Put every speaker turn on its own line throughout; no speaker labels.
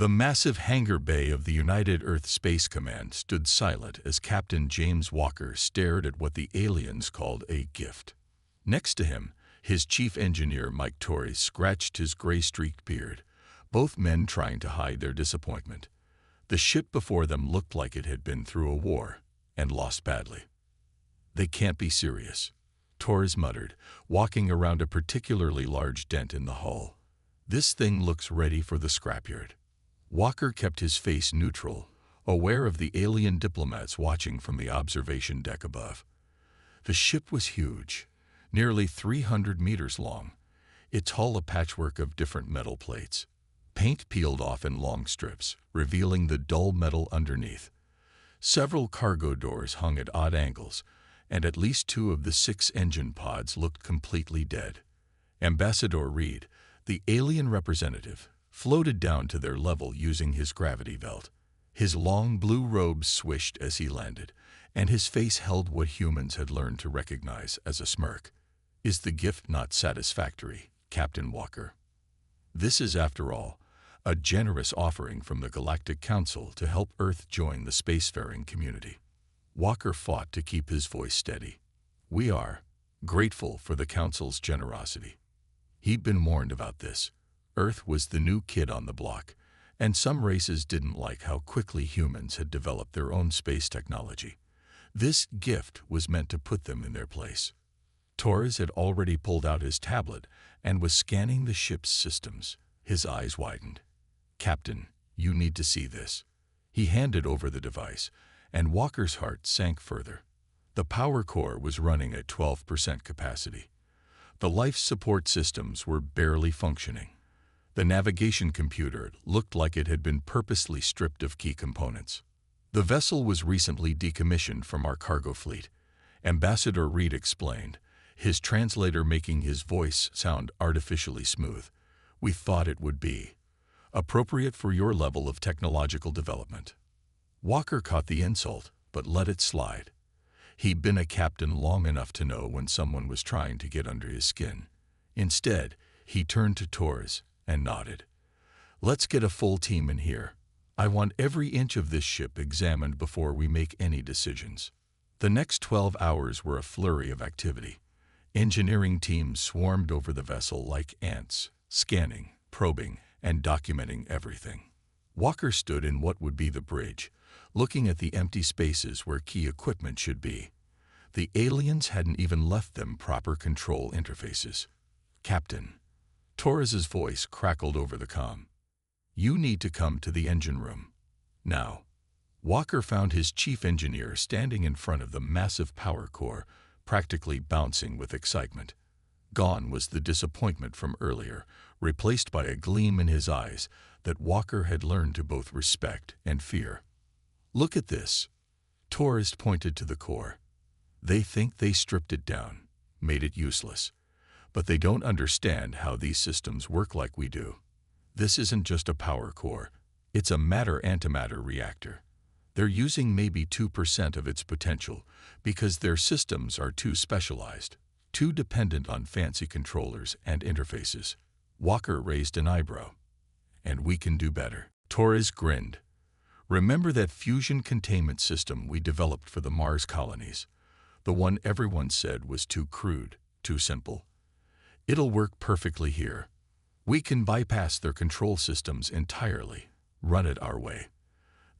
The massive hangar bay of the United Earth Space Command stood silent as Captain James Walker stared at what the aliens called a gift. Next to him, his chief engineer Mike Torres scratched his gray-streaked beard, both men trying to hide their disappointment. The ship before them looked like it had been through a war and lost badly. "They can't be serious," Torres muttered, walking around a particularly large dent in the hull. "This thing looks ready for the scrapyard." Walker kept his face neutral, aware of the alien diplomats watching from the observation deck above. The ship was huge, nearly 300 meters long, its hull a patchwork of different metal plates. Paint peeled off in long strips, revealing the dull metal underneath. Several cargo doors hung at odd angles, and at least 2 of the 6 engine pods looked completely dead. Ambassador Reed, the alien representative, floated down to their level using his gravity belt. His long blue robes swished as he landed, and his face held what humans had learned to recognize as a smirk. "Is the gift not satisfactory, Captain Walker? This is, after all, a generous offering from the Galactic Council to help Earth join the spacefaring community." Walker fought to keep his voice steady. "We are grateful for the Council's generosity." He'd been warned about this. Earth was the new kid on the block, and some races didn't like how quickly humans had developed their own space technology. This gift was meant to put them in their place. Torres had already pulled out his tablet and was scanning the ship's systems. His eyes widened. "Captain, you need to see this." He handed over the device, and Walker's heart sank further. The power core was running at 12% capacity. The life support systems were barely functioning. The navigation computer looked like it had been purposely stripped of key components. "The vessel was recently decommissioned from our cargo fleet," Ambassador Reed explained, his translator making his voice sound artificially smooth. "We thought it would be appropriate for your level of technological development." Walker caught the insult, but let it slide. He'd been a captain long enough to know when someone was trying to get under his skin. Instead, he turned to Torres and nodded. "Let's get a full team in here. I want every inch of this ship examined before we make any decisions." The next 12 hours were a flurry of activity. Engineering teams swarmed over the vessel like ants, scanning, probing, and documenting everything. Walker stood in what would be the bridge, looking at the empty spaces where key equipment should be. The aliens hadn't even left them proper control interfaces. "Captain," Torres's voice crackled over the comm, "you need to come to the engine room now." Walker found his chief engineer standing in front of the massive power core, practically bouncing with excitement. Gone was the disappointment from earlier, replaced by a gleam in his eyes that Walker had learned to both respect and fear. "Look at this." Torres pointed to the core. "They think they stripped it down, made it useless. But they don't understand how these systems work like we do. This isn't just a power core, it's a matter-antimatter reactor. They're using maybe 2% of its potential because their systems are too specialized, too dependent on fancy controllers and interfaces." Walker raised an eyebrow. "And we can do better." Torres grinned. "Remember that fusion containment system we developed for the Mars colonies? The one everyone said was too crude, too simple. It'll work perfectly here. We can bypass their control systems entirely, run it our way.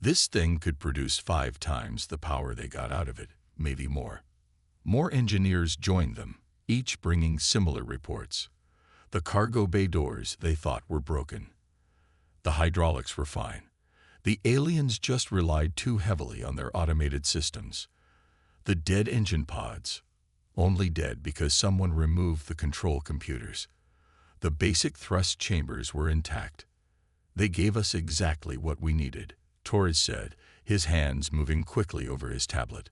This thing could produce 5 times the power they got out of it, maybe more." More engineers joined them, each bringing similar reports. The cargo bay doors they thought were broken. The hydraulics were fine. The aliens just relied too heavily on their automated systems. The dead engine pods, only dead because someone removed the control computers. The basic thrust chambers were intact. "They gave us exactly what we needed," Torres said, his hands moving quickly over his tablet.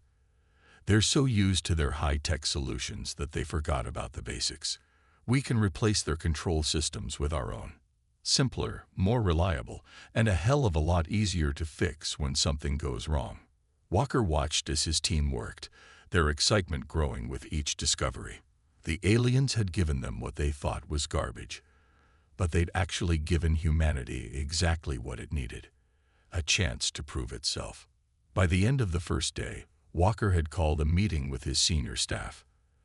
"They're so used to their high-tech solutions that they forgot about the basics. We can replace their control systems with our own. Simpler, more reliable, and a hell of a lot easier to fix when something goes wrong." Walker watched as his team worked, their excitement growing with each discovery. The aliens had given them what they thought was garbage, but they'd actually given humanity exactly what it needed: a chance to prove itself. By the end of the first day, Walker had called a meeting with his senior staff.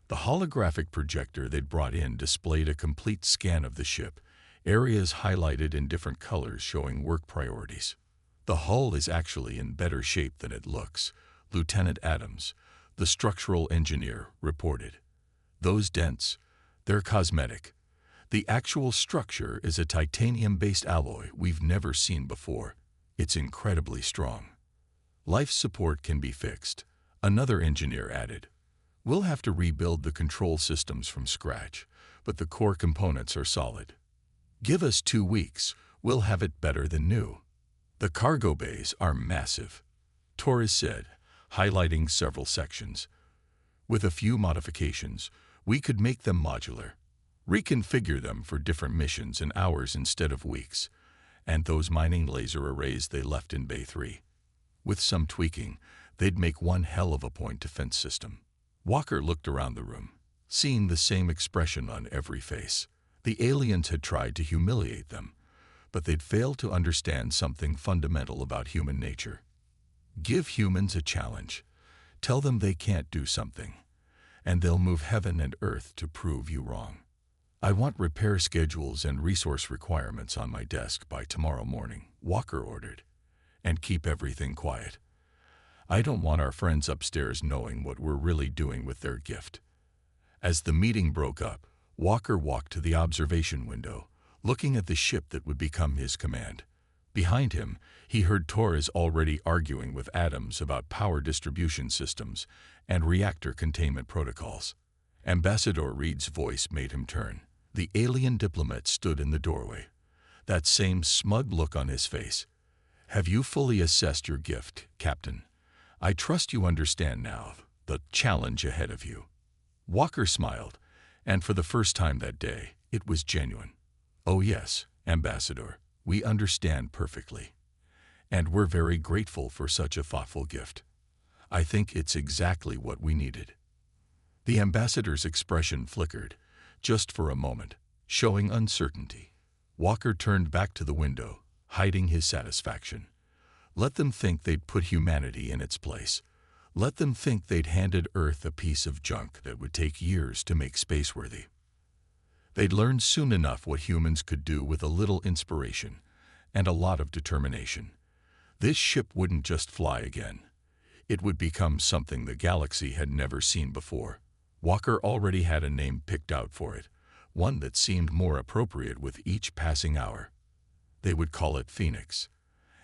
The holographic projector they'd brought in displayed a complete scan of the ship, areas highlighted in different colors showing work priorities. "The hull is actually in better shape than it looks," Lieutenant Adams, the structural engineer, reported. "Those dents, they're cosmetic. The actual structure is a titanium-based alloy we've never seen before. It's incredibly strong. Life support can be fixed," another engineer added. "We'll have to rebuild the control systems from scratch, but the core components are solid. Give us 2 weeks, we'll have it better than new." "The cargo bays are massive," Torres said, highlighting several sections. "With a few modifications, we could make them modular, reconfigure them for different missions in hours instead of weeks. And those mining laser arrays they left in Bay 3. With some tweaking, they'd make one hell of a point defense system." Walker looked around the room, seeing the same expression on every face. The aliens had tried to humiliate them, but they'd failed to understand something fundamental about human nature. Give humans a challenge. Tell them they can't do something, and they'll move heaven and earth to prove you wrong. "I want repair schedules and resource requirements on my desk by tomorrow morning," Walker ordered. "And keep everything quiet. I don't want our friends upstairs knowing what we're really doing with their gift." As the meeting broke up, Walker walked to the observation window, looking at the ship that would become his command. Behind him, he heard Torres already arguing with Adams about power distribution systems and reactor containment protocols. Ambassador Reed's voice made him turn. The alien diplomat stood in the doorway, that same smug look on his face. "Have you fully assessed your gift, Captain? I trust you understand now the challenge ahead of you." Walker smiled, and for the first time that day, it was genuine. "Oh yes, Ambassador, we understand perfectly. And we're very grateful for such a thoughtful gift. I think it's exactly what we needed." The ambassador's expression flickered, just for a moment, showing uncertainty. Walker turned back to the window, hiding his satisfaction. Let them think they'd put humanity in its place. Let them think they'd handed Earth a piece of junk that would take years to make spaceworthy. They'd learn soon enough what humans could do with a little inspiration and a lot of determination. This ship wouldn't just fly again. It would become something the galaxy had never seen before. Walker already had a name picked out for it, one that seemed more appropriate with each passing hour. They would call it Phoenix,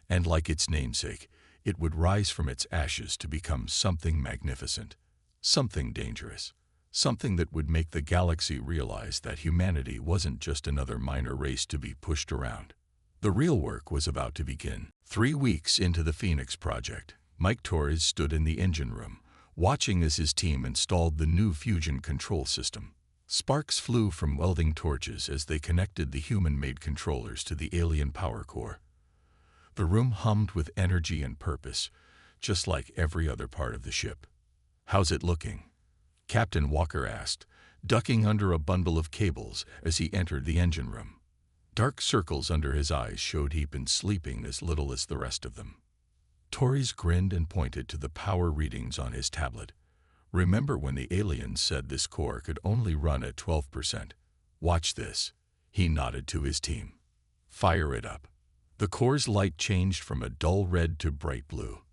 and like its namesake, it would rise from its ashes to become something magnificent, something dangerous, something that would make the galaxy realize that humanity wasn't just another minor race to be pushed around. The real work was about to begin. 3 weeks into the Phoenix project, Mike Torres stood in the engine room, watching as his team installed the new fusion control system. Sparks flew from welding torches as they connected the human-made controllers to the alien power core. The room hummed with energy and purpose, just like every other part of the ship. "How's it looking?" Captain Walker asked, ducking under a bundle of cables as he entered the engine room. Dark circles under his eyes showed he'd been sleeping as little as the rest of them. Torres grinned and pointed to the power readings on his tablet. "Remember when the aliens said this core could only run at 12%? Watch this." He nodded to his team. "Fire it up." The core's light changed from a dull red to bright blue.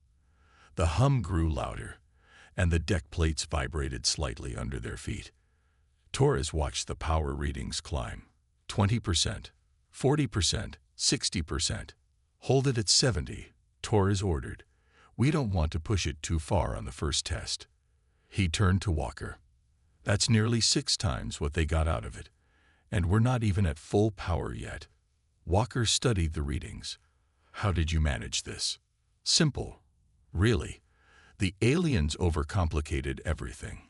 The hum grew louder, and the deck plates vibrated slightly under their feet. Torres watched the power readings climb. 20%, 40%, 60%. "Hold it at 70, Torres ordered. "We don't want to push it too far on the first test." He turned to Walker. "That's nearly 6 times what they got out of it, and we're not even at full power yet." Walker studied the readings. "How did you manage this?" "Simple, really. The aliens overcomplicated everything.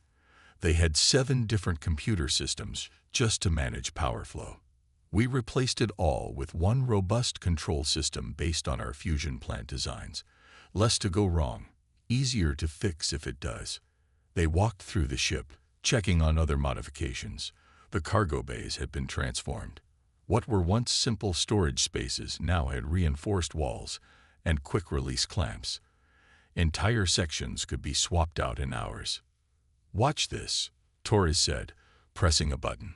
They had 7 different computer systems just to manage power flow. We replaced it all with one robust control system based on our fusion plant designs. Less to go wrong, easier to fix if it does." They walked through the ship, checking on other modifications. The cargo bays had been transformed. What were once simple storage spaces now had reinforced walls and quick-release clamps. Entire sections could be swapped out in hours. "Watch this," Torres said, pressing a button.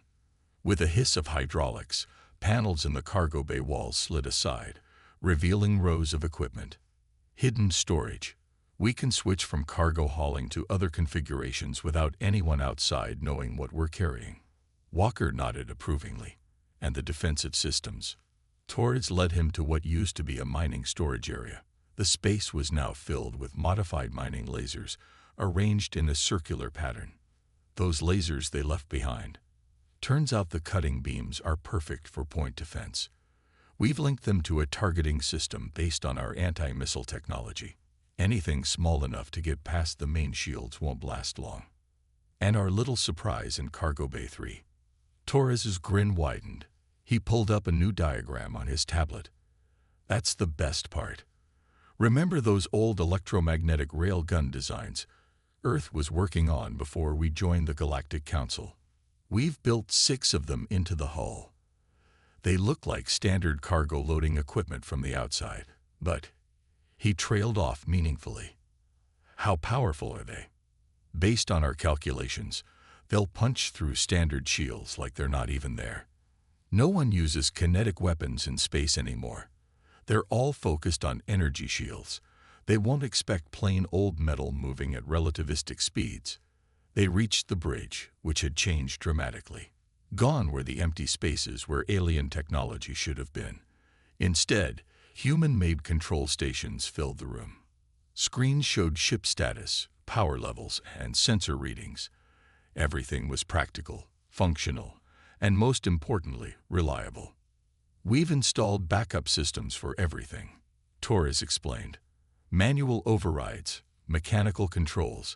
With a hiss of hydraulics, panels in the cargo bay walls slid aside, revealing rows of equipment. Hidden storage. We can switch from cargo hauling to other configurations without anyone outside knowing what we're carrying. Walker nodded approvingly. And the defensive systems. Torres led him to what used to be a mining storage area. The space was now filled with modified mining lasers, arranged in a circular pattern. Those lasers they left behind. Turns out the cutting beams are perfect for point defense. We've linked them to a targeting system based on our anti-missile technology. Anything small enough to get past the main shields won't last long. And our little surprise in Cargo Bay 3. Torres's grin widened. He pulled up a new diagram on his tablet. That's the best part. Remember those old electromagnetic railgun designs Earth was working on before we joined the Galactic Council? We've built 6 of them into the hull. They look like standard cargo loading equipment from the outside, but he trailed off meaningfully. How powerful are they? Based on our calculations, they'll punch through standard shields like they're not even there. No one uses kinetic weapons in space anymore. They're all focused on energy shields. They won't expect plain old metal moving at relativistic speeds. They reached the bridge, which had changed dramatically. Gone were the empty spaces where alien technology should have been. Instead, human-made control stations filled the room. Screens showed ship status, power levels, and sensor readings. Everything was practical, functional, and most importantly, reliable. We've installed backup systems for everything, Torres explained. Manual overrides, mechanical controls.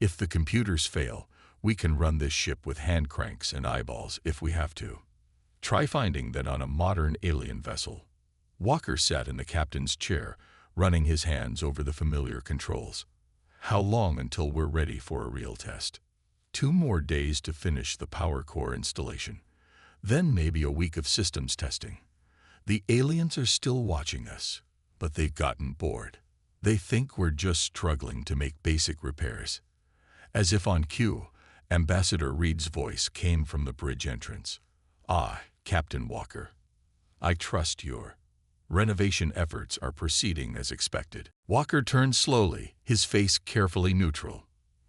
If the computers fail, we can run this ship with hand cranks and eyeballs if we have to. Try finding that on a modern alien vessel. Walker sat in the captain's chair, running his hands over the familiar controls. How long until we're ready for a real test? 2 more days to finish the power core installation. Then maybe a week of systems testing. The aliens are still watching us, but they've gotten bored. They think we're just struggling to make basic repairs. As if on cue, Ambassador Reed's voice came from the bridge entrance. "Ah, Captain Walker. I trust your renovation efforts are proceeding as expected." Walker turned slowly, his face carefully neutral.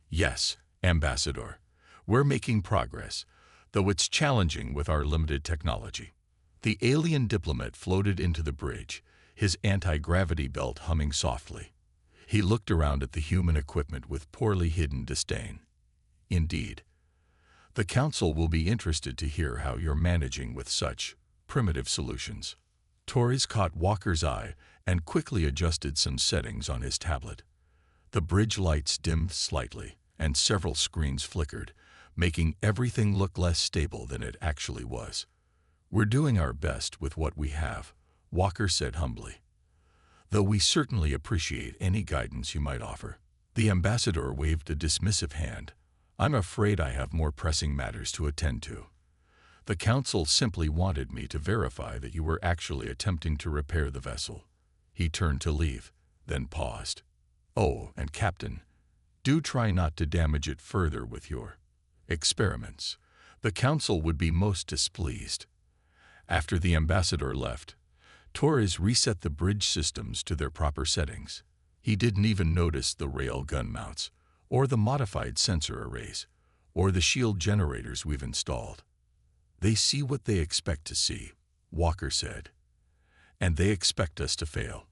"Yes, Ambassador. We're making progress, though it's challenging with our limited technology." The alien diplomat floated into the bridge, his anti-gravity belt humming softly. He looked around at the human equipment with poorly hidden disdain. "Indeed. The Council will be interested to hear how you're managing with such primitive solutions." Torres caught Walker's eye and quickly adjusted some settings on his tablet. The bridge lights dimmed slightly, and several screens flickered, making everything look less stable than it actually was. "We're doing our best with what we have," Walker said humbly. "Though we certainly appreciate any guidance you might offer." The ambassador waved a dismissive hand. "I'm afraid I have more pressing matters to attend to. The Council simply wanted me to verify that you were actually attempting to repair the vessel." He turned to leave, then paused. "Oh, and Captain, do try not to damage it further with your experiments. The Council would be most displeased." After the ambassador left, Torres reset the bridge systems to their proper settings. He didn't even notice the rail gun mounts, or the modified sensor arrays, or the shield generators we've installed. "They see what they expect to see," Walker said. "And they expect us to fail."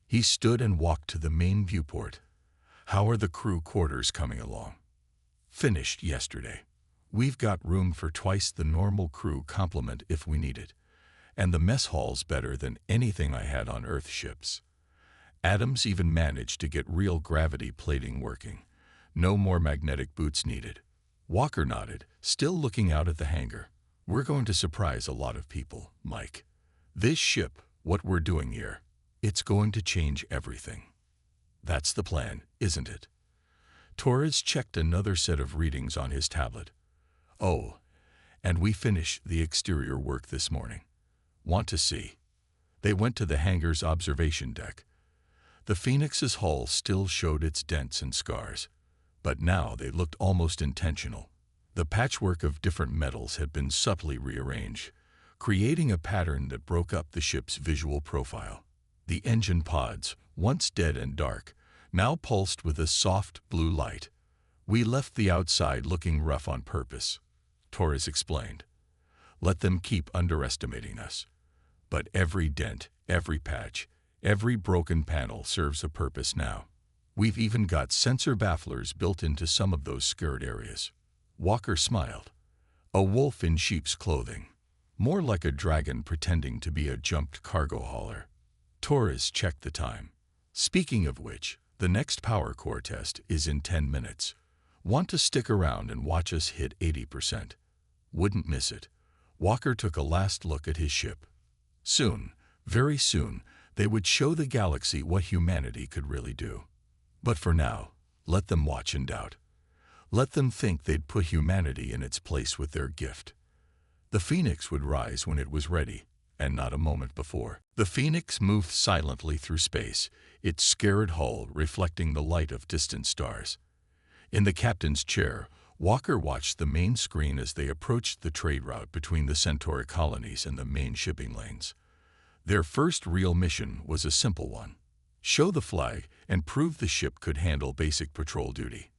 He stood and walked to the main viewport. "How are the crew quarters coming along?" "Finished yesterday. We've got room for twice the normal crew complement if we need it. And the mess hall's better than anything I had on Earth ships. Adams even managed to get real gravity plating working. No more magnetic boots needed." Walker nodded, still looking out at the hangar. "We're going to surprise a lot of people, Mike. This ship, what we're doing here, it's going to change everything." "That's the plan, isn't it?" Torres checked another set of readings on his tablet. "Oh, and we finished the exterior work this morning. Want to see? They went to the hangar's observation deck. The Phoenix's hull still showed its dents and scars, but now they looked almost intentional. The patchwork of different metals had been subtly rearranged, creating a pattern that broke up the ship's visual profile. The engine pods, once dead and dark, now pulsed with a soft blue light. "We left the outside looking rough on purpose," Torres explained. "Let them keep underestimating us. But every dent, every patch, every broken panel serves a purpose now. We've even got sensor bafflers built into some of those scared areas." Walker smiled. A wolf in sheep's clothing. More like a dragon pretending to be a jumped cargo hauler. Torres checked the time. "Speaking of which, the next power core test is in 10 minutes. Want to stick around and watch us hit 80%? Wouldn't miss it." Walker took a last look at his ship. Soon, very soon, they would show the galaxy what humanity could really do. But for now, let them watch in doubt. Let them think they'd put humanity in its place with their gift. The Phoenix would rise when it was ready, and not a moment before. The Phoenix moved silently through space, its scarred hull reflecting the light of distant stars. In the captain's chair, Walker watched the main screen as they approached the trade route between the Centauri colonies and the main shipping lanes. Their first real mission was a simple one: show the flag and prove the ship could handle basic patrol duty.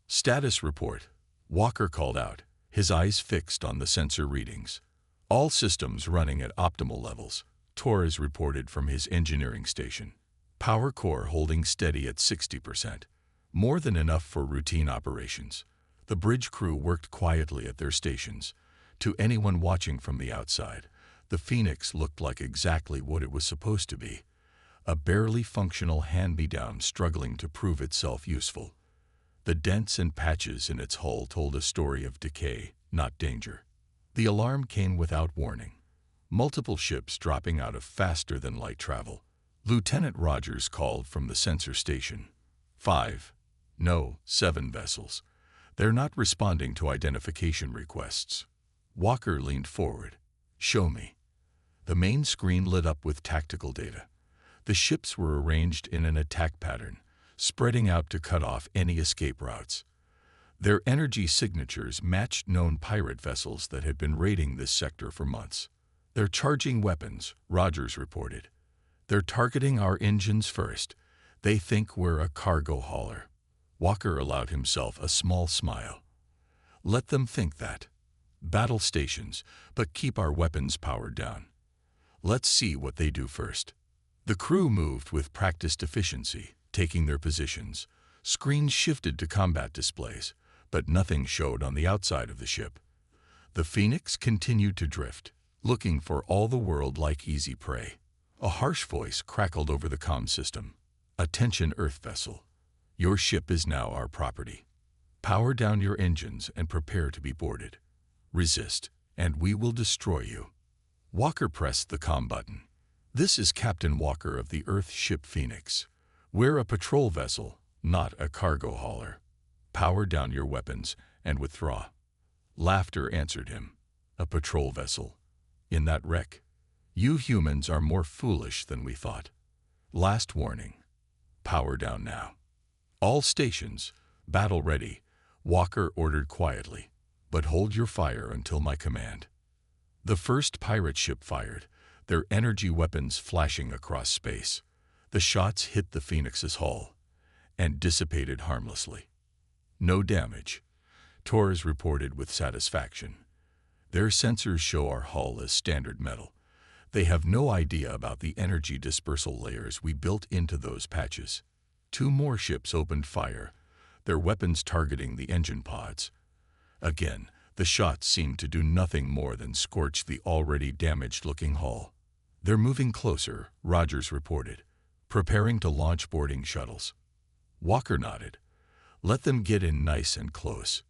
"Status report," Walker called out, his eyes fixed on the sensor readings. "All systems running at optimal levels," Torres reported from his engineering station. "Power core holding steady at 60%. More than enough for routine operations." The bridge crew worked quietly at their stations. To anyone watching from the outside, the Phoenix looked like exactly what it was supposed to be: a barely functional hand-me-down struggling to prove itself useful. The dents and patches in its hull told a story of decay, not danger. The alarm came without warning. Multiple ships dropping out of faster-than-light travel. Lieutenant Rogers called from the sensor station. 5, no, 7 vessels. They're not responding to identification requests." Walker leaned forward. "Show me." The main screen lit up with tactical data. The ships were arranged in an attack pattern, spreading out to cut off any escape routes. Their energy signatures matched known pirate vessels that had been raiding this sector for months. "They're charging weapons," Rogers reported. "They're targeting our engines first. They think we're a cargo hauler." Walker allowed himself a small smile. "Let them think that. Battle stations, but keep our weapons powered down. Let's see what they do first." The crew moved with practiced efficiency, taking their positions. Screens shifted to combat displays, but nothing showed on the outside of the ship. The Phoenix continued to drift, looking for all the world like easy prey. A harsh voice crackled over the comm system. "Attention, Earth vessel. Your ship is now our property. Power down your engines and prepare to be boarded. Resist, and we will destroy you." Walker pressed the comm button. "This is Captain Walker of the Earth ship Phoenix. We're a patrol vessel, not a cargo hauler. Power down your weapons and withdraw." Laughter answered him. "A patrol vessel? In that wreck? You humans are more foolish than we thought. Last warning. Power down now. All stations, battle ready," Walker ordered quietly. "But hold your fire until my command." The first pirate ship fired, their energy weapons flashing across space. The shots hit the Phoenix's hull and dissipated harmlessly. "No damage," Torres reported with satisfaction. "Their sensors show our hull as standard metal. They have no idea about the energy dispersal layers we built into those patches." 2 more ships opened fire, their weapons targeting the engine pods. Again, the shots seemed to do nothing more than scorch the already damaged-looking hull. "They're moving closer," Rogers reported, "preparing to launch boarding shuttles." Walker nodded. "Let them get in nice and close.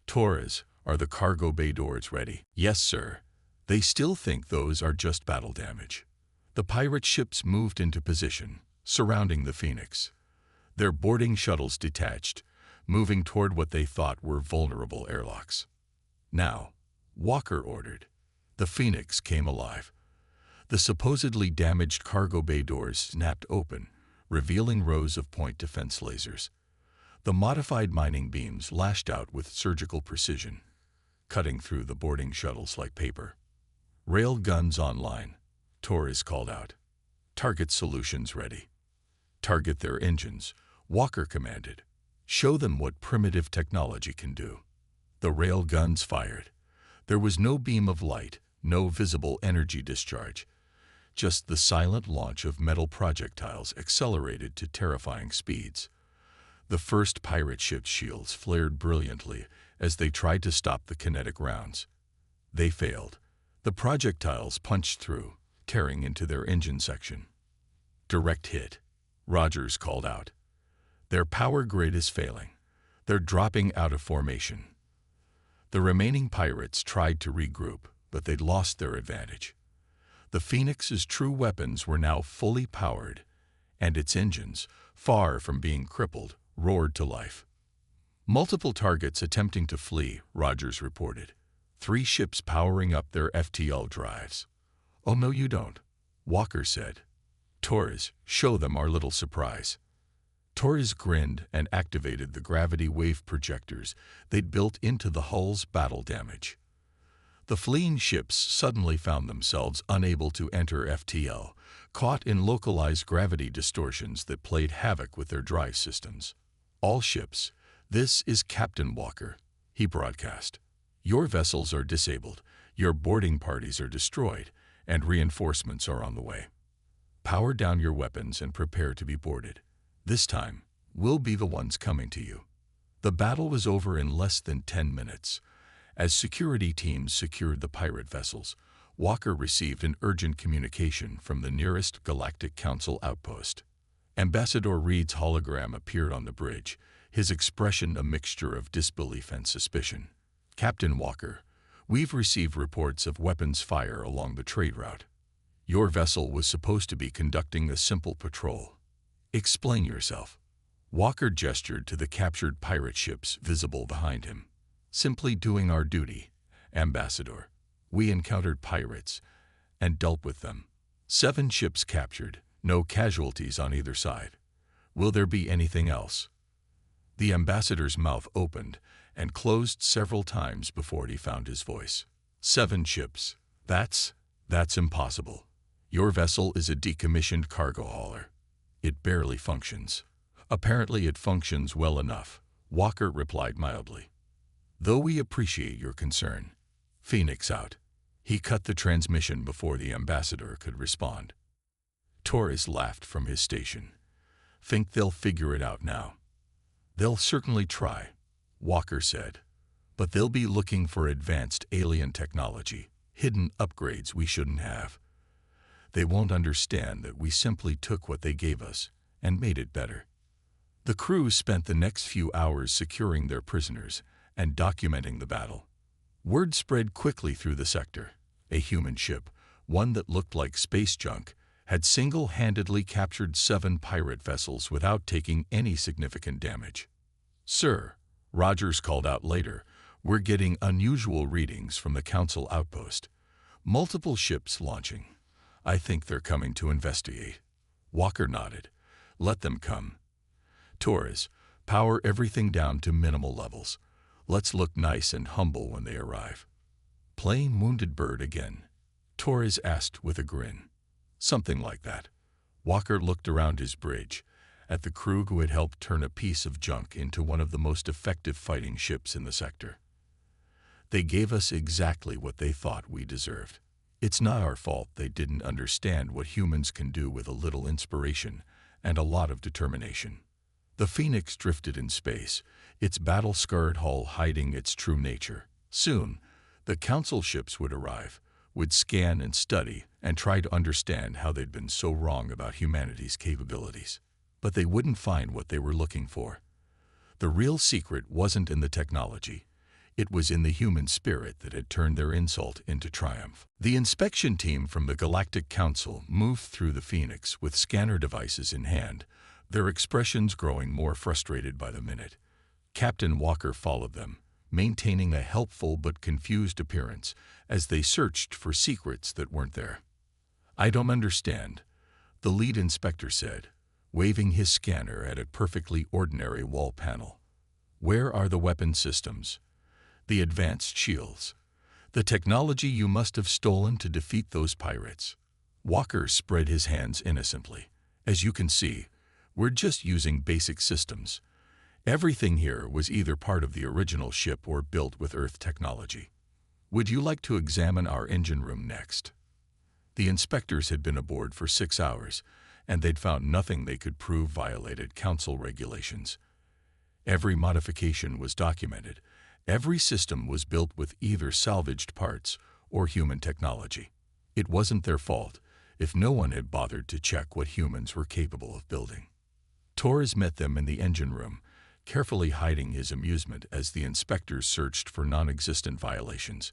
Torres, are the cargo bay doors ready?" "Yes, sir." They still think those are just battle damage. The pirate ships moved into position, surrounding the Phoenix. Their boarding shuttles detached, moving toward what they thought were vulnerable airlocks. "Now," Walker ordered. The Phoenix came alive. The supposedly damaged cargo bay doors snapped open, revealing rows of point defense lasers. The modified mining beams lashed out with surgical precision, cutting through the boarding shuttles like paper. Rail guns online, Torres called out. Target solutions ready. Target their engines, Walker commanded. Show them what primitive technology can do. The rail guns fired. There was no beam of light, no visible energy discharge, just the silent launch of metal projectiles accelerated to terrifying speeds. The first pirate ship's shields flared brilliantly as they tried to stop the kinetic rounds. They failed. The projectiles punched through, tearing into their engine section. Direct hit, Rogers called out. Their power grid is failing. They're dropping out of formation. The remaining pirates tried to regroup, but they'd lost their advantage. The Phoenix's true weapons were now fully powered, and its engines, far from being crippled, roared to life. Multiple targets attempting to flee, Rogers reported. 3 ships powering up their FTL drives. Oh, no, you don't, Walker said. Torres, show them our little surprise. Torres grinned and activated the gravity wave projectors they'd built into the hull's battle damage. The fleeing ships suddenly found themselves unable to enter FTL, caught in localized gravity distortions that played havoc with their drive systems. All ships, this is Captain Walker, he broadcast. Your vessels are disabled, your boarding parties are destroyed, and reinforcements are on the way. Power down your weapons and prepare to be boarded. This time, we'll be the ones coming to you. The battle was over in less than 10 minutes. As security teams secured the pirate vessels, Walker received an urgent communication from the nearest Galactic Council outpost. Ambassador Reed's hologram appeared on the bridge, his expression a mixture of disbelief and suspicion. Captain Walker, we've received reports of weapons fire along the trade route. Your vessel was supposed to be conducting a simple patrol. Explain yourself. Walker gestured to the captured pirate ships visible behind him. Simply doing our duty, Ambassador. We encountered pirates and dealt with them. 7 ships captured, no casualties on either side. Will there be anything else? The ambassador's mouth opened and closed several times before he found his voice. 7 ships. That's impossible. Your vessel is a decommissioned cargo hauler. It barely functions. Apparently it functions well enough, Walker replied mildly. Though we appreciate your concern. Phoenix out. He cut the transmission before the ambassador could respond. Torres laughed from his station. Think they'll figure it out now? They'll certainly try, Walker said. But they'll be looking for advanced alien technology, hidden upgrades we shouldn't have. They won't understand that we simply took what they gave us and made it better. The crew spent the next few hours securing their prisoners and documenting the battle. Word spread quickly through the sector. A human ship, one that looked like space junk, had single-handedly captured 7 pirate vessels without taking any significant damage. Sir, Rogers called out later, we're getting unusual readings from the Council outpost. Multiple ships launching. I think they're coming to investigate. Walker nodded. Let them come. Torres, power everything down to minimal levels. Let's look nice and humble when they arrive. Playing Wounded Bird again? Torres asked with a grin. Something like that. Walker looked around his bridge, at the crew who had helped turn a piece of junk into one of the most effective fighting ships in the sector. They gave us exactly what they thought we deserved. It's not our fault they didn't understand what humans can do with a little inspiration and a lot of determination. The Phoenix drifted in space, its battle-scarred hull hiding its true nature. Soon, the Council ships would arrive, would scan and study and try to understand how they'd been so wrong about humanity's capabilities. But they wouldn't find what they were looking for. The real secret wasn't in the technology. It was in the human spirit that had turned their insult into triumph. The inspection team from the Galactic Council moved through the Phoenix with scanner devices in hand, their expressions growing more frustrated by the minute. Captain Walker followed them, maintaining a helpful but confused appearance as they searched for secrets that weren't there. "I don't understand," the lead inspector said, waving his scanner at a perfectly ordinary wall panel. "Where are the weapon systems? The advanced shields? The technology you must have stolen to defeat those pirates?" Walker spread his hands innocently. "As you can see, we're just using basic systems. Everything here was either part of the original ship or built with Earth technology. Would you like to examine our engine room next?" The inspectors had been aboard for 6 hours, and they'd found nothing they could prove violated Council regulations. Every modification was documented. Every system was built with either salvaged parts or human technology. It wasn't their fault if no one had bothered to check what humans were capable of building. Torres met them in the engine room, carefully hiding his amusement as the inspectors searched for non-existent violations.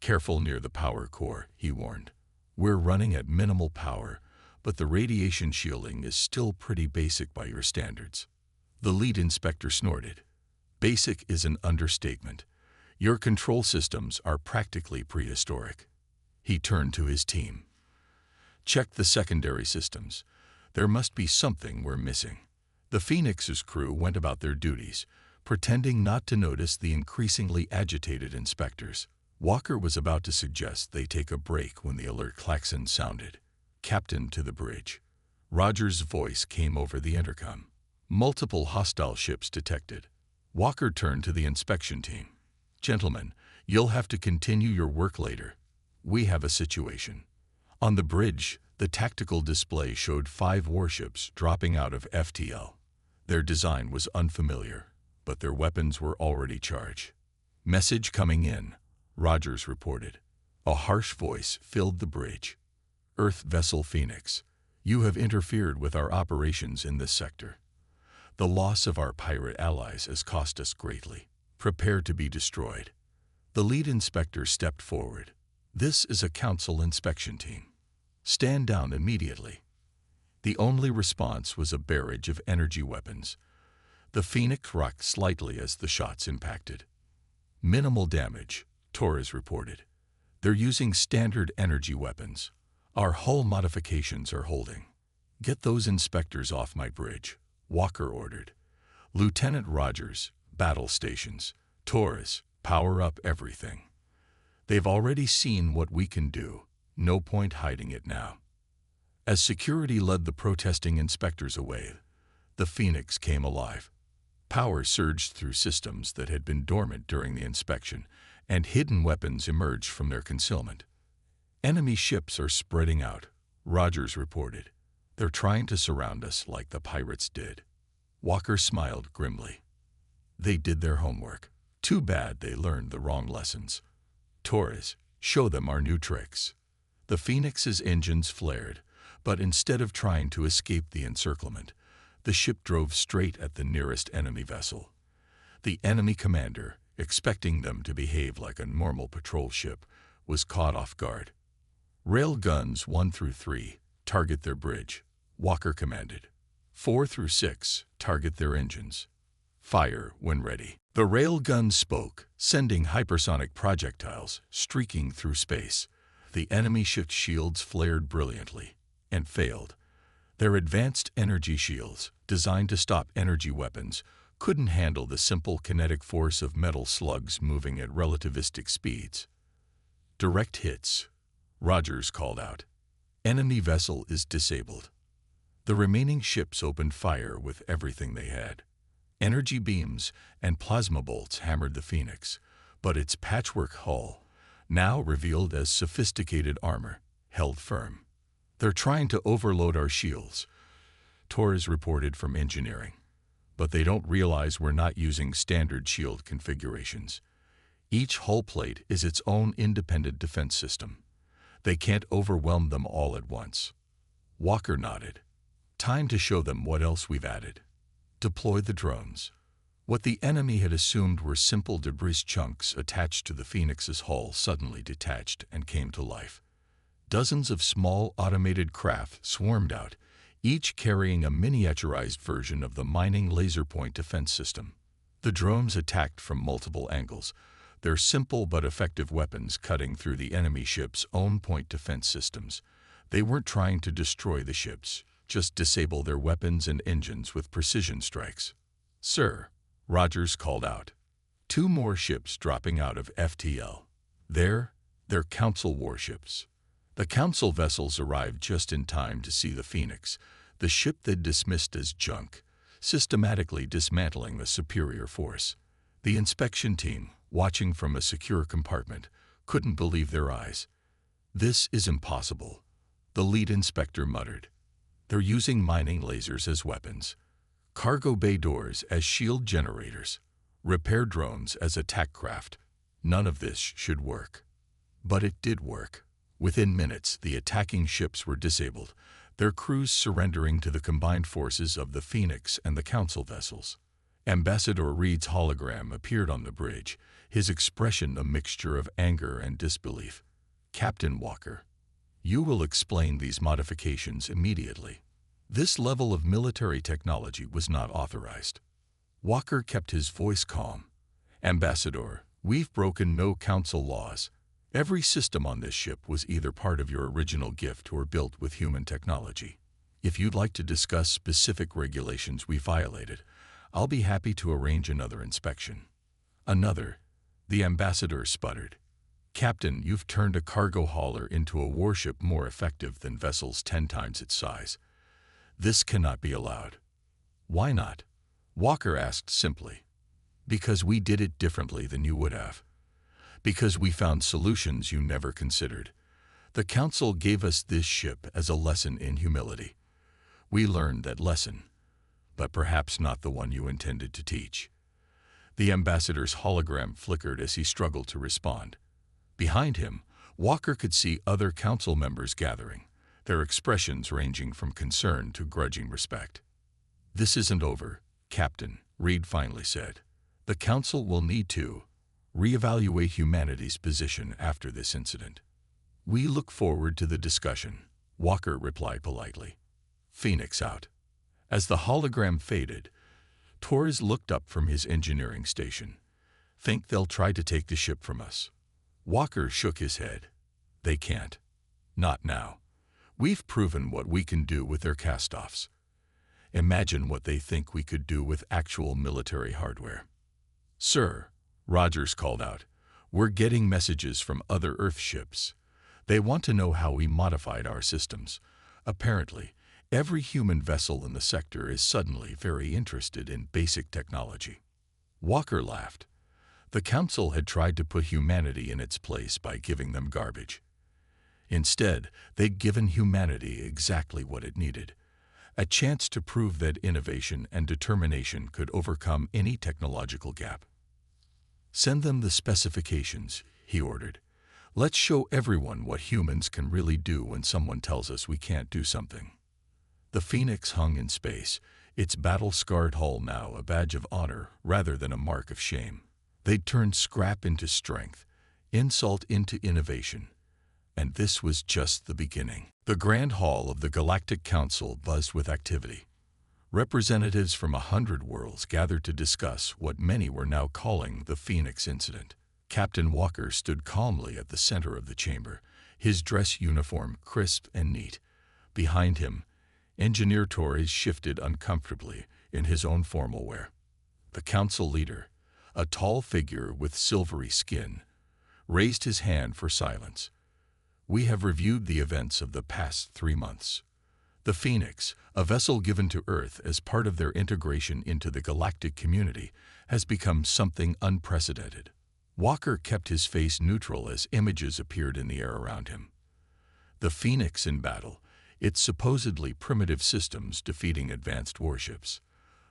"Careful near the power core," he warned. "We're running at minimal power, but the radiation shielding is still pretty basic by your standards." The lead inspector snorted. "Basic is an understatement. Your control systems are practically prehistoric." He turned to his team. "Check the secondary systems. There must be something we're missing." The Phoenix's crew went about their duties, pretending not to notice the increasingly agitated inspectors. Walker was about to suggest they take a break when the alert klaxon sounded. "Captain, to the bridge." Rogers' voice came over the intercom. "Multiple hostile ships detected." Walker turned to the inspection team. "Gentlemen, you'll have to continue your work later. We have a situation." On the bridge, the tactical display showed 5 warships dropping out of FTL. Their design was unfamiliar, but their weapons were already charged. "Message coming in," Rogers reported. A harsh voice filled the bridge. "Earth vessel Phoenix, you have interfered with our operations in this sector. The loss of our pirate allies has cost us greatly. Prepare to be destroyed." The lead inspector stepped forward. "This is a Council inspection team. Stand down immediately." The only response was a barrage of energy weapons. The Phoenix rocked slightly as the shots impacted. "Minimal damage," Torres reported. "They're using standard energy weapons. Our hull modifications are holding." "Get those inspectors off my bridge," Walker ordered. "Lieutenant Rogers, battle stations. Torres, power up everything. They've already seen what we can do. No point hiding it now." As security led the protesting inspectors away, the Phoenix came alive. Power surged through systems that had been dormant during the inspection, and hidden weapons emerged from their concealment. "Enemy ships are spreading out," Rogers reported. "They're trying to surround us like the pirates did." Walker smiled grimly. "They did their homework. Too bad they learned the wrong lessons. Torres, show them our new tricks." The Phoenix's engines flared, but instead of trying to escape the encirclement, the ship drove straight at the nearest enemy vessel. The enemy commander, expecting them to behave like a normal patrol ship, was caught off guard. "Rail guns 1 through 3, target their bridge," Walker commanded. 4 through 6, target their engines. Fire when ready." The rail guns spoke, sending hypersonic projectiles streaking through space. The enemy ship's shields flared brilliantly and failed. Their advanced energy shields, designed to stop energy weapons, couldn't handle the simple kinetic force of metal slugs moving at relativistic speeds. "Direct hits," Rogers called out. "Enemy vessel is disabled." The remaining ships opened fire with everything they had. Energy beams and plasma bolts hammered the Phoenix, but its patchwork hull, now revealed as sophisticated armor, held firm. "They're trying to overload our shields," Torres reported from engineering. "But they don't realize we're not using standard shield configurations. Each hull plate is its own independent defense system. They can't overwhelm them all at once." Walker nodded. "Time to show them what else we've added. Deploy the drones." What the enemy had assumed were simple debris chunks attached to the Phoenix's hull suddenly detached and came to life. Dozens of small automated craft swarmed out, each carrying a miniaturized version of the mining laser point defense system. The drones attacked from multiple angles, their simple but effective weapons cutting through the enemy ship's own point defense systems. They weren't trying to destroy the ships, just disable their weapons and engines with precision strikes. "Sir," Rogers called out. "Two more ships dropping out of FTL. They're Council warships." The Council vessels arrived just in time to see the Phoenix, the ship they'd dismissed as junk, systematically dismantling the superior force. The inspection team, watching from a secure compartment, couldn't believe their eyes. "This is impossible," the lead inspector muttered. "They're using mining lasers as weapons, cargo bay doors as shield generators, repair drones as attack craft. None of this should work." But it did work. Within minutes, the attacking ships were disabled, their crews surrendering to the combined forces of the Phoenix and the Council vessels. Ambassador Reed's hologram appeared on the bridge, his expression a mixture of anger and disbelief. "Captain Walker, you will explain these modifications immediately. This level of military technology was not authorized." Walker kept his voice calm. "Ambassador, we've broken no Council laws. Every system on this ship was either part of your original gift or built with human technology. If you'd like to discuss specific regulations we violated, I'll be happy to arrange another inspection." "Another?" the ambassador sputtered. "Captain, you've turned a cargo hauler into a warship more effective than vessels 10 times its size. This cannot be allowed." "Why not?" Walker asked simply. "Because we did it differently than you would have. Because we found solutions you never considered. The Council gave us this ship as a lesson in humility. We learned that lesson, but perhaps not the one you intended to teach." The ambassador's hologram flickered as he struggled to respond. Behind him, Walker could see other Council members gathering, their expressions ranging from concern to grudging respect. "This isn't over, Captain," Reed finally said. "The Council will need to reevaluate humanity's position after this incident." "We look forward to the discussion," Walker replied politely. Phoenix out. As the hologram faded, Torres looked up from his engineering station. "Think they'll try to take the ship from us?" Walker shook his head. "They can't. Not now. We've proven what we can do with their cast-offs. Imagine what they think we could do with actual military hardware." "Sir," Rogers called out, "we're getting messages from other Earth ships. They want to know how we modified our systems. Apparently, every human vessel in the sector is suddenly very interested in basic technology." Walker laughed. The Council had tried to put humanity in its place by giving them garbage. Instead, they'd given humanity exactly what it needed: a chance to prove that innovation and determination could overcome any technological gap. "Send them the specifications," he ordered. "Let's show everyone what humans can really do when someone tells us we can't do something." The Phoenix hung in space, its battle-scarred hull now a badge of honor rather than a mark of shame. They'd turned scrap into strength, insult into innovation. And this was just the beginning. The Grand Hall of the Galactic Council buzzed with activity. Representatives from 100 worlds gathered to discuss what many were now calling the Phoenix Incident. Captain Walker stood calmly at the center of the chamber, his dress uniform crisp and neat. Behind him, Engineer Torres shifted uncomfortably in his own formal wear. The council leader, a tall figure with silvery skin, raised his hand for silence. "We have reviewed the events of the past 3 months. The Phoenix, a vessel given to Earth as part of their integration into the galactic community, has become something unprecedented." Walker kept his face neutral as images appeared in the air around him. The Phoenix in battle, its supposedly primitive systems defeating advanced warships,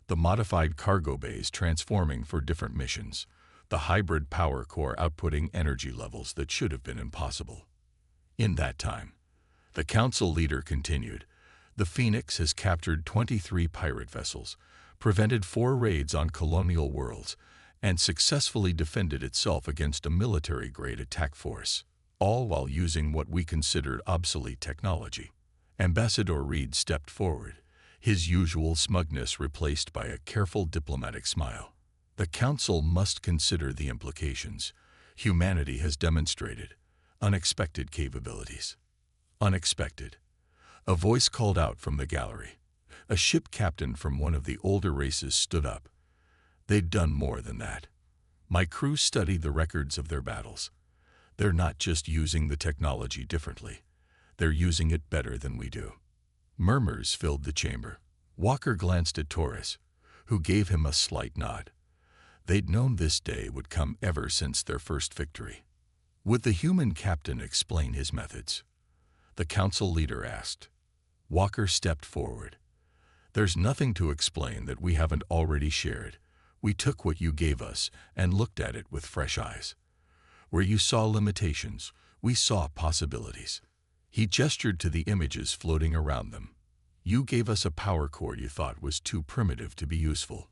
the modified cargo bays transforming for different missions, the hybrid power core outputting energy levels that should have been impossible. In that time, the council leader continued, the Phoenix has captured 23 pirate vessels, prevented 4 raids on colonial worlds, and successfully defended itself against a military-grade attack force, all while using what we considered obsolete technology. Ambassador Reed stepped forward, his usual smugness replaced by a careful diplomatic smile. The Council must consider the implications. Humanity has demonstrated unexpected capabilities. Unexpected. A voice called out from the gallery. A ship captain from one of the older races stood up. They'd done more than that. My crew studied the records of their battles. They're not just using the technology differently. They're using it better than we do. Murmurs filled the chamber. Walker glanced at Torres, who gave him a slight nod. They'd known this day would come ever since their first victory. Would the human captain explain his methods? The council leader asked. Walker stepped forward. There's nothing to explain that we haven't already shared. We took what you gave us and looked at it with fresh eyes. Where you saw limitations, we saw possibilities. He gestured to the images floating around them. You gave us a power cord you thought was too primitive to be useful.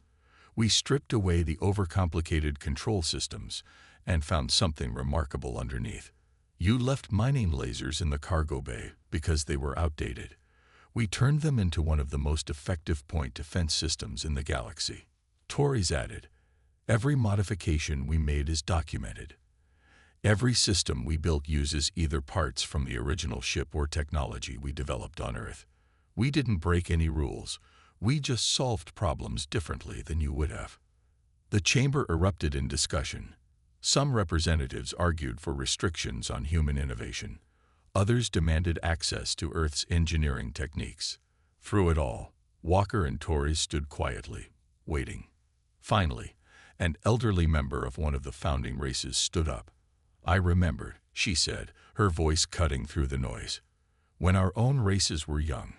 We stripped away the overcomplicated control systems and found something remarkable underneath. You left mining lasers in the cargo bay because they were outdated. We turned them into one of the most effective point defense systems in the galaxy. Torres added, every modification we made is documented. Every system we built uses either parts from the original ship or technology we developed on Earth. We didn't break any rules. We just solved problems differently than you would have. The chamber erupted in discussion. Some representatives argued for restrictions on human innovation. Others demanded access to Earth's engineering techniques. Through it all, Walker and Torres stood quietly, waiting. Finally, an elderly member of one of the founding races stood up. I remembered, she said, her voice cutting through the noise. When our own races were young.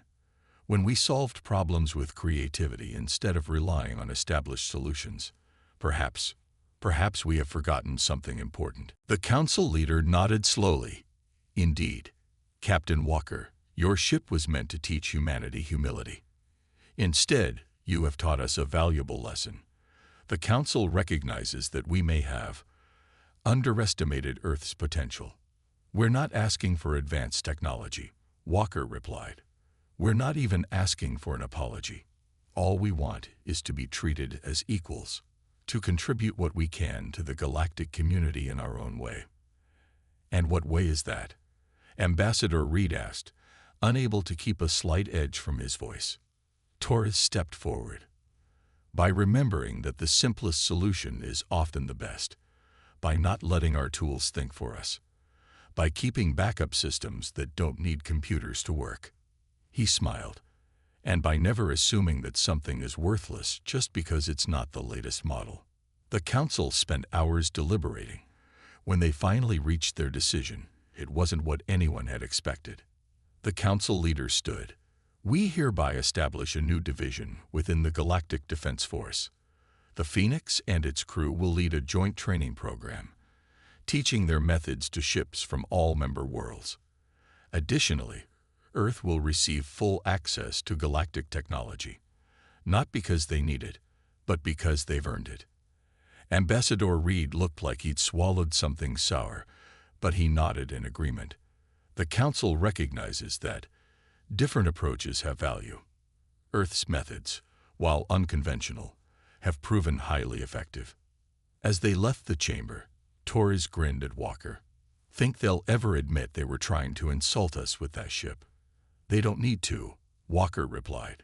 When we solved problems with creativity instead of relying on established solutions. Perhaps we have forgotten something important. The council leader nodded slowly. Indeed, Captain Walker, your ship was meant to teach humanity humility. Instead, you have taught us a valuable lesson. The council recognizes that we may have underestimated Earth's potential. We're not asking for advanced technology, Walker replied. We're not even asking for an apology. All we want is to be treated as equals, to contribute what we can to the galactic community in our own way. And what way is that? Ambassador Reed asked, unable to keep a slight edge from his voice. Torres stepped forward. By remembering that the simplest solution is often the best, by not letting our tools think for us, by keeping backup systems that don't need computers to work. He smiled, and by never assuming that something is worthless just because it's not the latest model. The council spent hours deliberating. When they finally reached their decision, it wasn't what anyone had expected. The council leader stood. We hereby establish a new division within the Galactic Defense Force. The Phoenix and its crew will lead a joint training program, teaching their methods to ships from all member worlds. Additionally, Earth will receive full access to galactic technology, not because they need it, but because they've earned it. Ambassador Reed looked like he'd swallowed something sour, but he nodded in agreement. The Council recognizes that different approaches have value. Earth's methods, while unconventional, have proven highly effective. As they left the chamber, Torres grinned at Walker. Think they'll ever admit they were trying to insult us with that ship? They don't need to, Walker replied.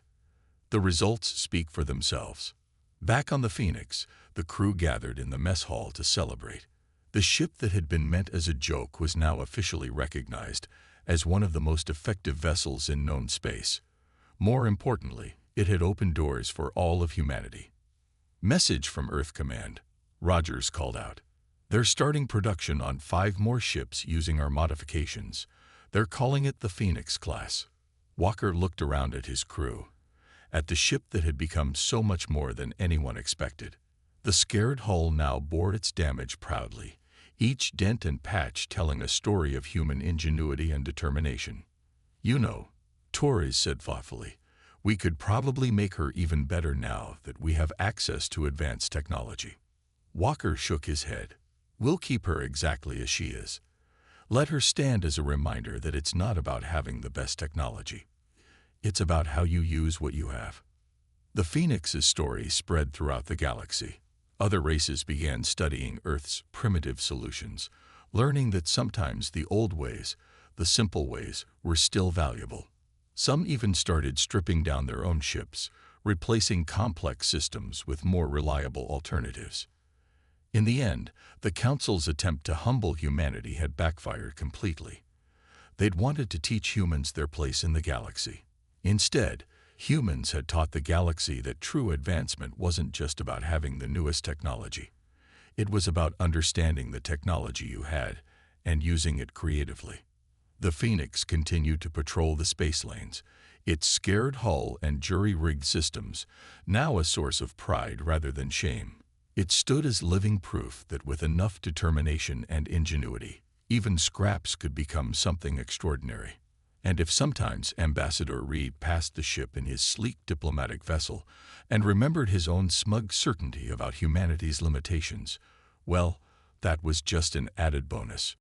The results speak for themselves. Back on the Phoenix, the crew gathered in the mess hall to celebrate. The ship that had been meant as a joke was now officially recognized as one of the most effective vessels in known space. More importantly, it had opened doors for all of humanity. Message from Earth Command, Rogers called out. They're starting production on 5 more ships using our modifications. They're calling it the Phoenix class. Walker looked around at his crew, at the ship that had become so much more than anyone expected. The scared hull now bore its damage proudly, each dent and patch telling a story of human ingenuity and determination. You know, Torres said thoughtfully, we could probably make her even better now that we have access to advanced technology. Walker shook his head. We'll keep her exactly as she is. Let her stand as a reminder that it's not about having the best technology. It's about how you use what you have. The Phoenix's story spread throughout the galaxy. Other races began studying Earth's primitive solutions, learning that sometimes the old ways, the simple ways, were still valuable. Some even started stripping down their own ships, replacing complex systems with more reliable alternatives. In the end, the Council's attempt to humble humanity had backfired completely. They'd wanted to teach humans their place in the galaxy. Instead, humans had taught the galaxy that true advancement wasn't just about having the newest technology. It was about understanding the technology you had and using it creatively. The Phoenix continued to patrol the space lanes, its scared hull and jury-rigged systems now a source of pride rather than shame. It stood as living proof that with enough determination and ingenuity, even scraps could become something extraordinary. And if sometimes Ambassador Reed passed the ship in his sleek diplomatic vessel and remembered his own smug certainty about humanity's limitations, well, that was just an added bonus.